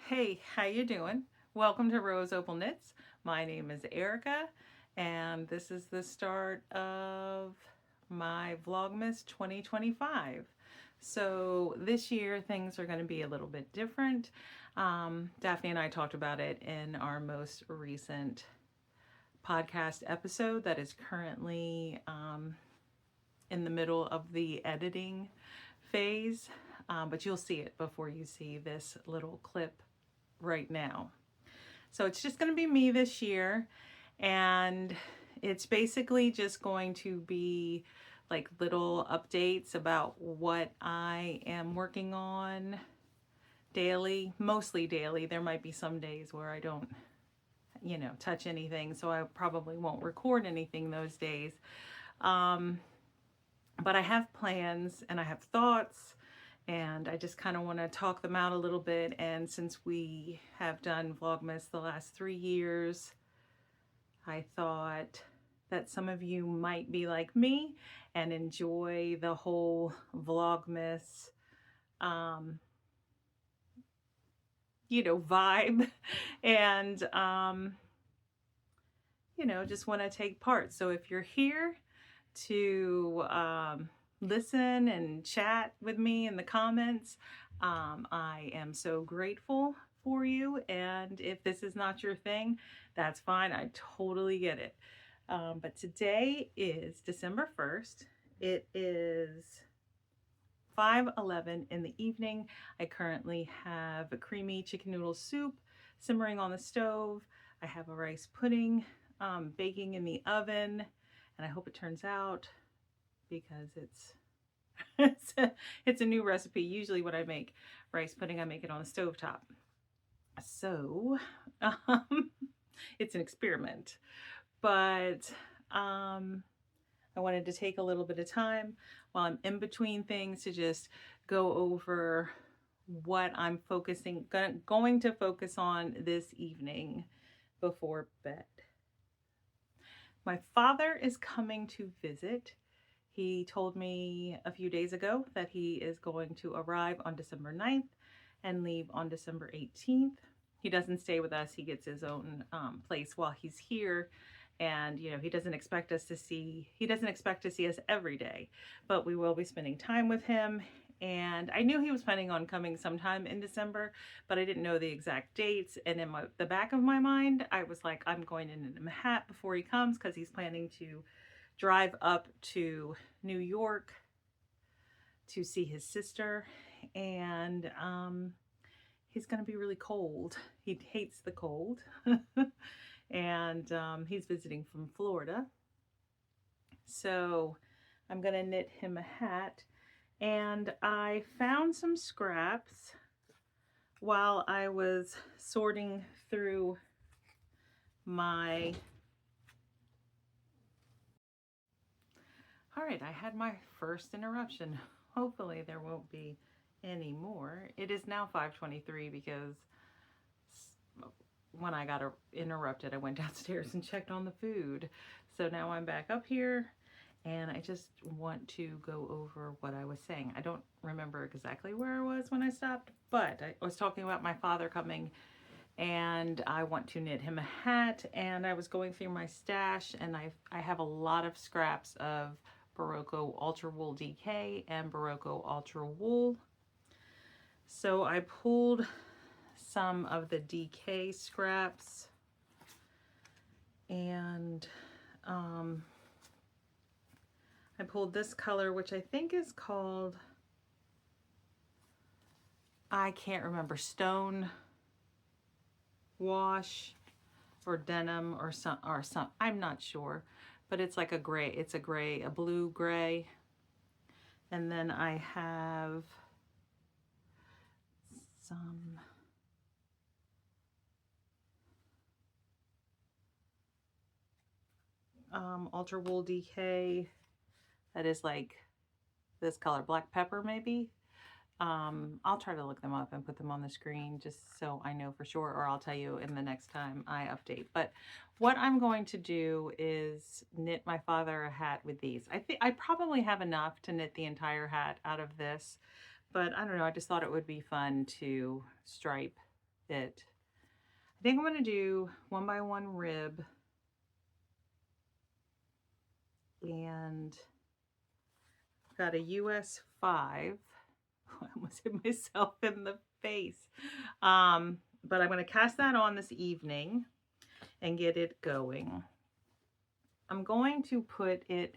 Hey, how you doing? Welcome to Rose Opal Knits. My name is Erica, and this is the start of my Vlogmas 2025. So this year things are going to be a little bit different. Daphne and I talked about it in our most recent podcast episode that is currently in the middle of the editing phase, but you'll see it before you see this little clip right now. So it's just going to be me this year, and it's basically just going to be like little updates about what I am working on daily, mostly daily. There might be some days where I don't, touch anything, so I probably won't record anything those days. But I have plans and I have thoughts, and I just kind of want to talk them out a little bit. And since we have done Vlogmas the last 3 years, I thought that some of you might be like me and enjoy the whole Vlogmas, vibe, and, just want to take part. So if you're here to listen and chat with me in the comments, I am so grateful for you. And if this is not your thing, that's fine. I totally get it. But today is December 1st. It is 5:11 in the evening. I currently have a creamy chicken noodle soup simmering on the stove. I have a rice pudding baking in the oven, and I hope it turns out, because it's a new recipe. Usually when I make rice pudding, I make it on the stovetop. So it's an experiment. But I wanted to take a little bit of time while I'm in between things to just go over what I'm going to focus on this evening before bed. My father is coming to visit. He told me a few days ago that he is going to arrive on December 9th and leave on December 18th. He doesn't stay with us. He gets his own place while he's here. And, he doesn't expect us to see us every day, but we will be spending time with him. And I knew he was planning on coming sometime in December, but I didn't know the exact dates. And in the back of my mind, I was like, I'm going to knit him a hat before he comes, because he's planning to drive up to New York to see his sister. And he's going to be really cold. He hates the cold. And he's visiting from Florida. So I'm going to knit him a hat. And I found some scraps while I was sorting through my... All right, I had my first interruption. Hopefully there won't be any more. It is now 5:23 because when I got interrupted, I went downstairs and checked on the food. So now I'm back up here, and I just want to go over what I was saying. I don't remember exactly where I was when I stopped, but I was talking about my father coming, and I want to knit him a hat. And I was going through my stash, and I have a lot of scraps of Barocco Ultra Wool DK and Barocco Ultra Wool. So I pulled some of the DK scraps, and I pulled this color, which I think is called, I can't remember, Stone Wash or Denim or some, I'm not sure, but it's like a gray, a blue gray. And then I have some Ultra Wool DK that is like this color, black pepper maybe. I'll try to look them up and put them on the screen just so I know for sure, or I'll tell you in the next time I update. But what I'm going to do is knit my father a hat with these. I think I probably have enough to knit the entire hat out of this, but I don't know, I just thought it would be fun to stripe it. I think I'm going to do 1x1 rib, and I've got a US 5. I almost hit myself in the face. But I'm going to cast that on this evening and get it going. I'm going to put it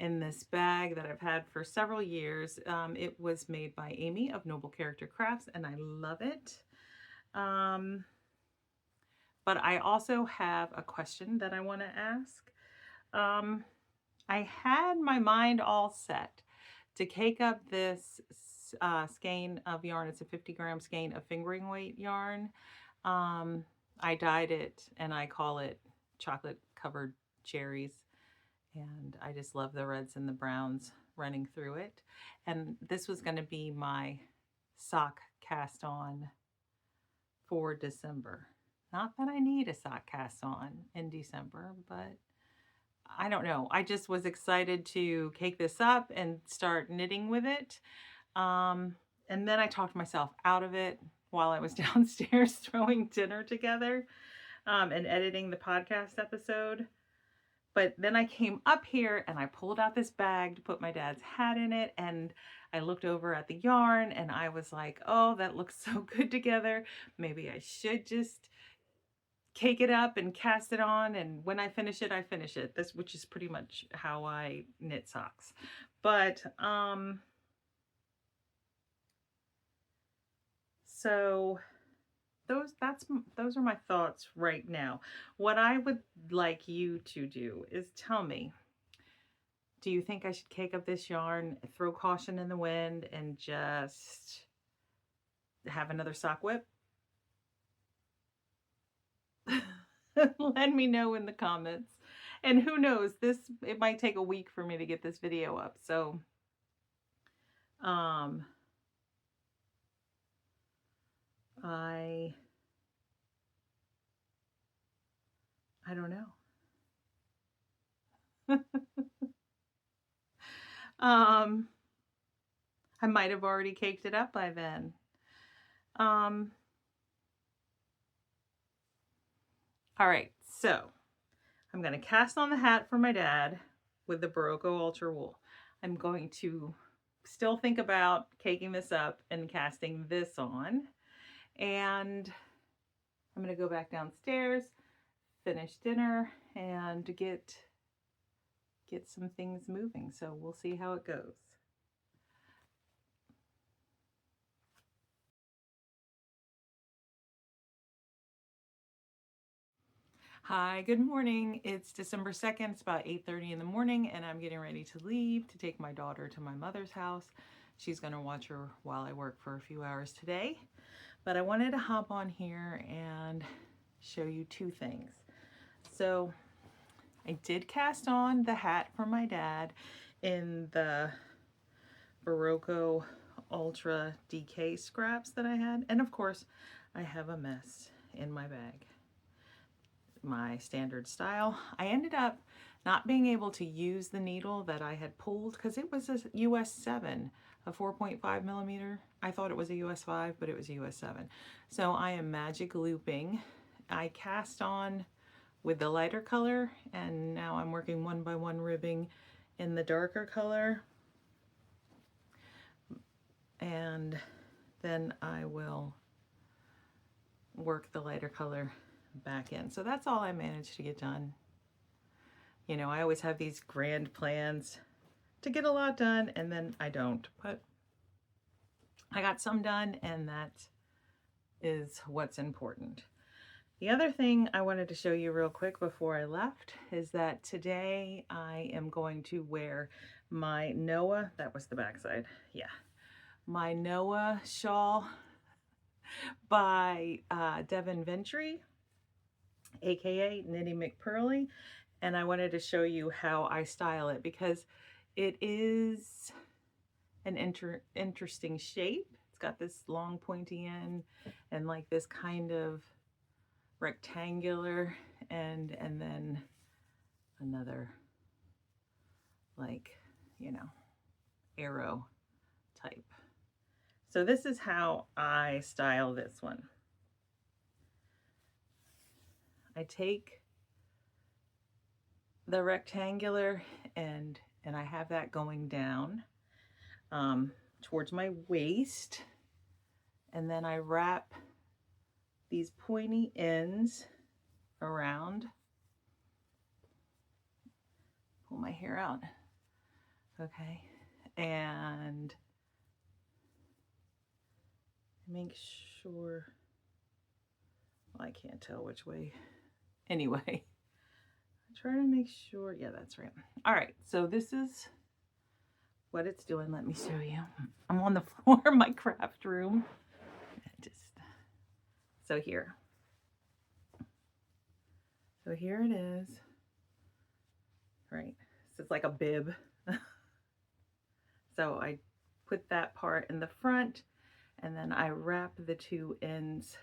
in this bag that I've had for several years. It was made by Amy of Noble Character Crafts, and I love it. But I also have a question that I want to ask. I had my mind all set to cake up this skein of yarn. It's a 50-gram skein of fingering weight yarn. I dyed it and I call it chocolate covered cherries. And I just love the reds and the browns running through it. And this was going to be my sock cast on for December. Not that I need a sock cast on in December, but I don't know. I just was excited to cake this up and start knitting with it. And then I talked myself out of it while I was downstairs throwing dinner together and editing the podcast episode. But then I came up here and I pulled out this bag to put my dad's hat in it, and I looked over at the yarn and I was like, oh, that looks so good together. Maybe I should just cake it up and cast it on, and when I finish it, I finish it. Which is pretty much how I knit socks. But so those are my thoughts right now. What I would like you to do is tell me, do you think I should cake up this yarn, throw caution in the wind, and just have another sock whip? Let me know in the comments. And who knows, it might take a week for me to get this video up. So I don't know. I might have already caked it up by then. All right, so I'm going to cast on the hat for my dad with the Barocco Ultra Wool. I'm going to still think about caking this up and casting this on. And I'm going to go back downstairs, finish dinner, and get some things moving. So we'll see how it goes. Hi, good morning. It's December 2nd. It's about 8:30 in the morning, and I'm getting ready to leave to take my daughter to my mother's house. She's going to watch her while I work for a few hours today. But I wanted to hop on here and show you two things. So I did cast on the hat for my dad in the Barocco Ultra DK scraps that I had. And of course, I have a mess in my bag. My standard style. I ended up not being able to use the needle that I had pulled because it was a US 7, a 4.5 millimeter. I thought it was a US 5, but it was a US 7. So I am magic looping. I cast on with the lighter color, and now I'm working 1x1 ribbing in the darker color. And then I will work the lighter color back in. So that's all I managed to get done. You know, I always have these grand plans to get a lot done, and then I don't, but I got some done, and that is what's important. The other thing I wanted to show you real quick before I left is that today I am going to wear my Noah, that was the backside, yeah, my Noah shawl by Devin Ventry, aka Knitty McPearly, and I wanted to show you how I style it because it is an interesting shape. It's got this long pointy end and like this kind of rectangular end, and then another like, you know, arrow type. So this is how I style this one. I take the rectangular and I have that going down towards my waist, and then I wrap these pointy ends around, pull my hair out, okay, and make sure, well, I can't tell which way, anyway, try to make sure, yeah, that's right. All right, so this is what it's doing. Let me show you. I'm on the floor of my craft room. So here it is, right? So it's like a bib. So I put that part in the front, and then I wrap the two ends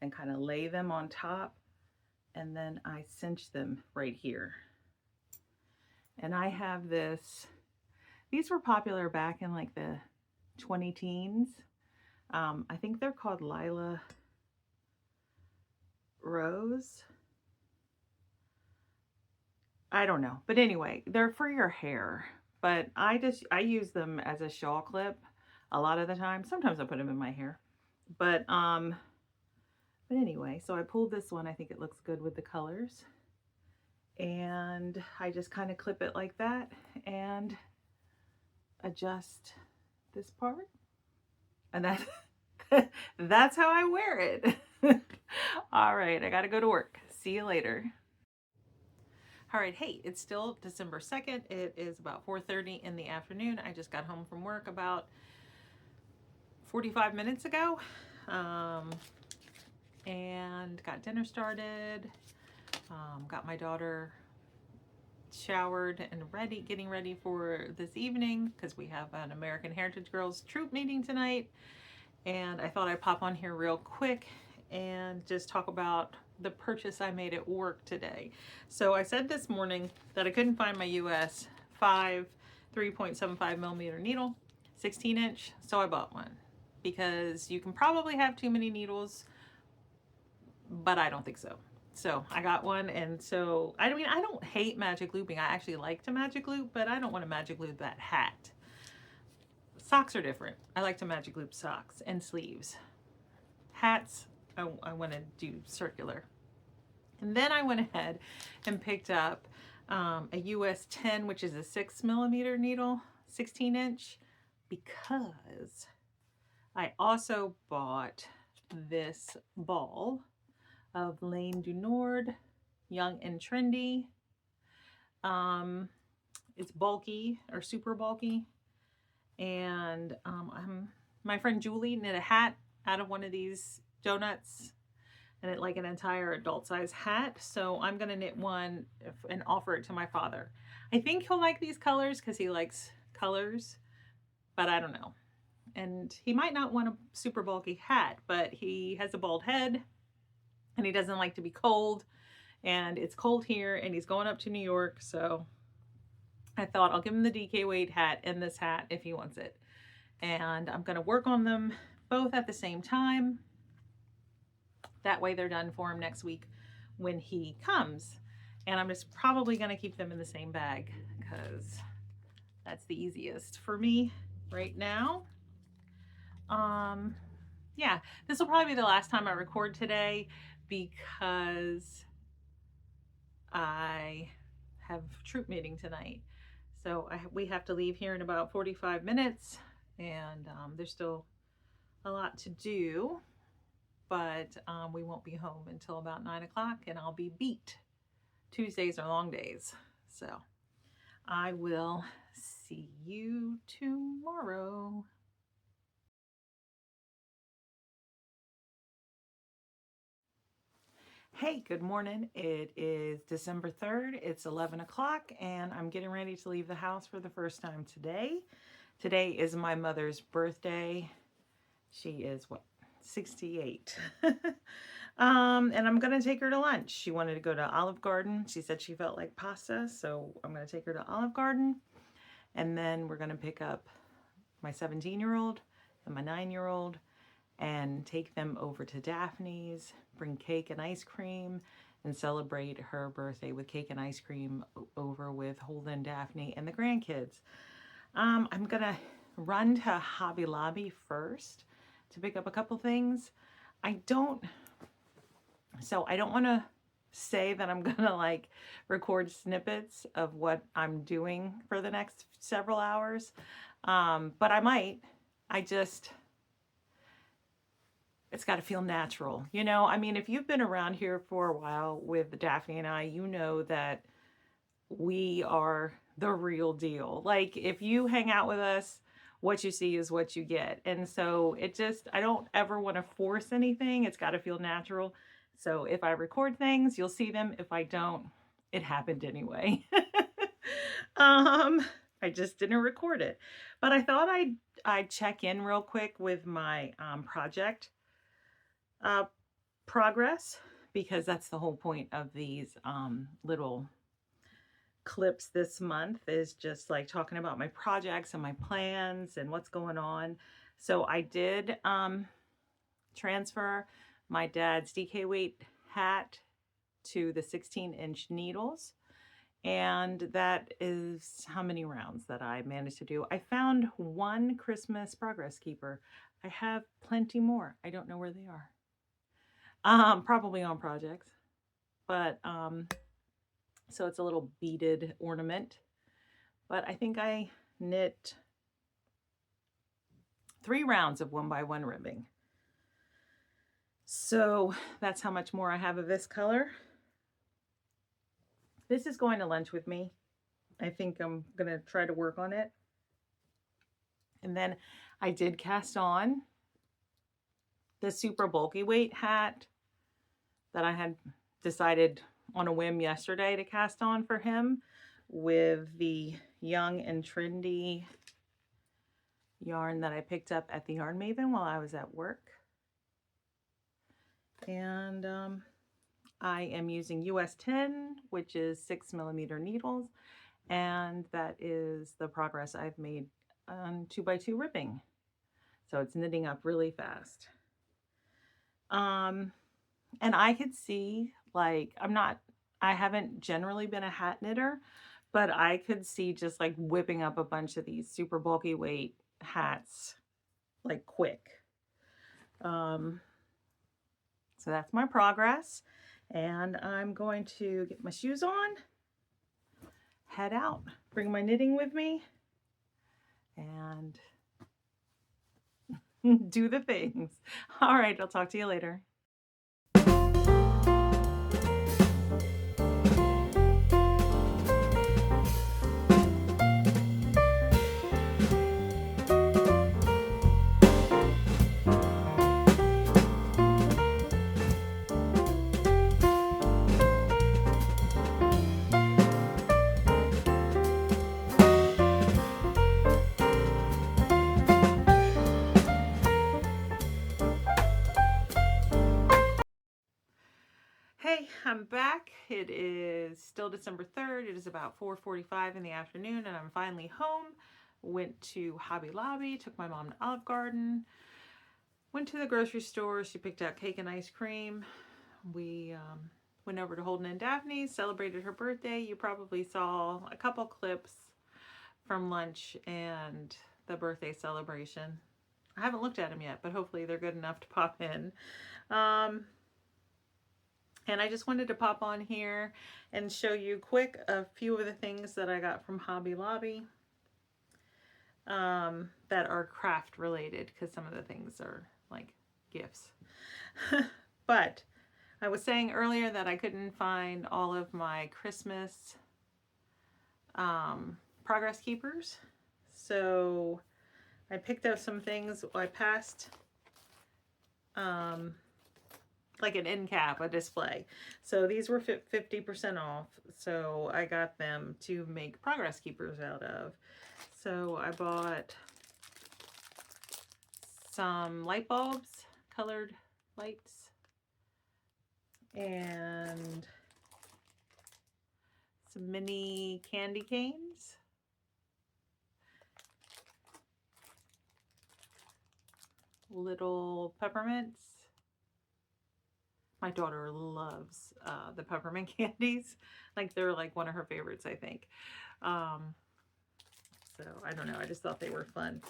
and kind of lay them on top, and then I cinch them right here. And I have this, these were popular back in like the 20 teens. I think they're called Lila Rose. I don't know, but anyway, they're for your hair, but I use them as a shawl clip a lot of the time. Sometimes I put them in my hair, but anyway, so I pulled this one. I think it looks good with the colors, and I just kind of clip it like that and adjust this part, and that's how I wear it. All right, I gotta go to work. See you later. All right, hey, it's still December 2nd. It is about 4:30 in the afternoon. I just got home from work about 45 minutes ago, and got dinner started, got my daughter showered and ready, getting ready for this evening because we have an American Heritage Girls troop meeting tonight. And I thought I'd pop on here real quick and just talk about the purchase I made at work today. So I said this morning that I couldn't find my US 3.75 millimeter needle, 16 inch. So I bought one because you can probably have too many needles, but I don't think so. So I got one, and so I mean, I don't hate magic looping. I actually like to magic loop, but I don't want to magic loop that hat. Socks are different. I like to magic loop socks and sleeves. Hats, I want to do circular. And then I went ahead and picked up a US 10, which is a 6 millimeter needle, 16 inch, because I also bought this ball of Lane du Nord, Young and Trendy. It's bulky, or super bulky. And my friend Julie knit a hat out of one of these donuts, and it like an entire adult size hat. So I'm gonna knit one and offer it to my father. I think he'll like these colors because he likes colors, but I don't know. And he might not want a super bulky hat, but he has a bald head and he doesn't like to be cold, and it's cold here, and he's going up to New York. So I thought I'll give him the DK weight hat and this hat if he wants it. And I'm gonna work on them both at the same time. That way they're done for him next week when he comes. And I'm just probably gonna keep them in the same bag because that's the easiest for me right now. Yeah, this will probably be the last time I record today because I have troop meeting tonight. So we have to leave here in about 45 minutes, and there's still a lot to do, but we won't be home until about 9 o'clock, and I'll be beat. Tuesdays are long days. So I will see you tomorrow. Hey, good morning. It is December 3rd. It's 11 o'clock, and I'm getting ready to leave the house for the first time today. Today is my mother's birthday. She is, what, 68. And I'm going to take her to lunch. She wanted to go to Olive Garden. She said she felt like pasta, so I'm going to take her to Olive Garden. And then we're going to pick up my 17-year-old and my 9-year-old and take them over to Daphne's, bring cake and ice cream, and celebrate her birthday with cake and ice cream over with Holden, Daphne, and the grandkids. I'm gonna run to Hobby Lobby first to pick up a couple things. I don't want to say that I'm gonna like record snippets of what I'm doing for the next several hours, but I might. It's got to feel natural, you know? I mean, if you've been around here for a while with Daphne and I, you know that we are the real deal. Like, if you hang out with us, what you see is what you get. And so I don't ever want to force anything. It's got to feel natural. So if I record things, you'll see them. If I don't, it happened anyway. I just didn't record it. But I thought I'd check in real quick with my project progress, because that's the whole point of these little clips this month, is just like talking about my projects and my plans and what's going on. So I did transfer my dad's DK weight hat to the 16-inch needles, and that is how many rounds that I managed to do. I found one Christmas progress keeper. I have plenty more. I don't know where they are. Probably on projects, but so it's a little beaded ornament. But I think I knit 3 rounds of 1x1 ribbing. So that's how much more I have of this color. This is going to lunch with me. I think I'm gonna try to work on it. And then I did cast on the super bulky weight hat that I had decided on a whim yesterday to cast on for him, with the Young and Trendy yarn that I picked up at the Yarn Maven while I was at work. And I am using US 10, which is 6mm needles, and that is the progress I've made on 2x2 ribbing. So it's knitting up really fast. And I could see, like, I haven't generally been a hat knitter, but I could see just like whipping up a bunch of these super bulky weight hats like quick. So that's my progress, and I'm going to get my shoes on, head out, bring my knitting with me, and do the things. All right, I'll talk to you later. Hey, I'm back. It is still December 3rd. It is about 4:45 in the afternoon, and I'm finally home. Went to Hobby Lobby, took my mom to Olive Garden, went to the grocery store. She picked out cake and ice cream. We went over to Holden and Daphne's, celebrated her birthday. You probably saw a couple clips from lunch and the birthday celebration. I haven't looked at them yet, but hopefully they're good enough to pop in. And I just wanted to pop on here and show you quick a few of the things that I got from Hobby Lobby that are craft related, because some of the things are like gifts. But I was saying earlier that I couldn't find all of my Christmas progress keepers. So I picked up some things. I passed like an end cap, a display. So these were 50% off. So I got them to make progress keepers out of. So I bought some light bulbs, colored lights, and some mini candy canes. Little peppermints. My daughter loves the peppermint candies. Like they're like one of her favorites, I think. Um, so I don't know. I just thought they were fun.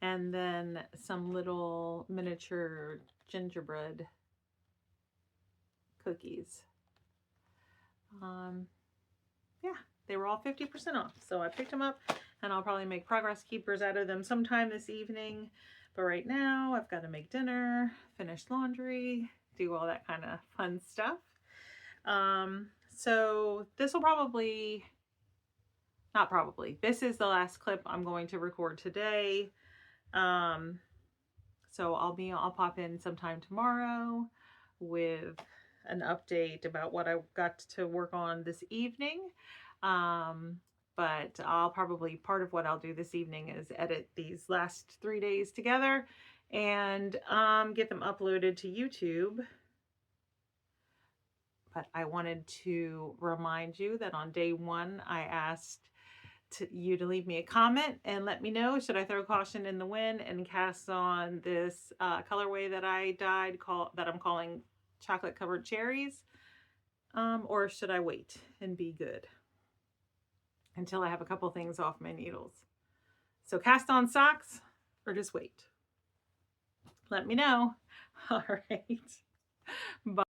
And then some little miniature gingerbread cookies. Yeah, they were all 50% off. So I picked them up and I'll probably make progress keepers out of them sometime this evening. But right now I've got to make dinner, finish laundry, do all that kind of fun stuff. So this will probably, not probably, this is the last clip I'm going to record today. So I'll pop in sometime tomorrow with an update about what I got to work on this evening. But I'll probably, part of what I'll do this evening is edit these last 3 days together and get them uploaded to YouTube. But I wanted to remind you that on day 1, I asked you to leave me a comment and let me know, should I throw caution in the wind and cast on this colorway that I dyed, that I'm calling chocolate covered cherries, or should I wait and be good until I have a couple things off my needles? So cast on socks or just wait? Let me know. All right. Bye.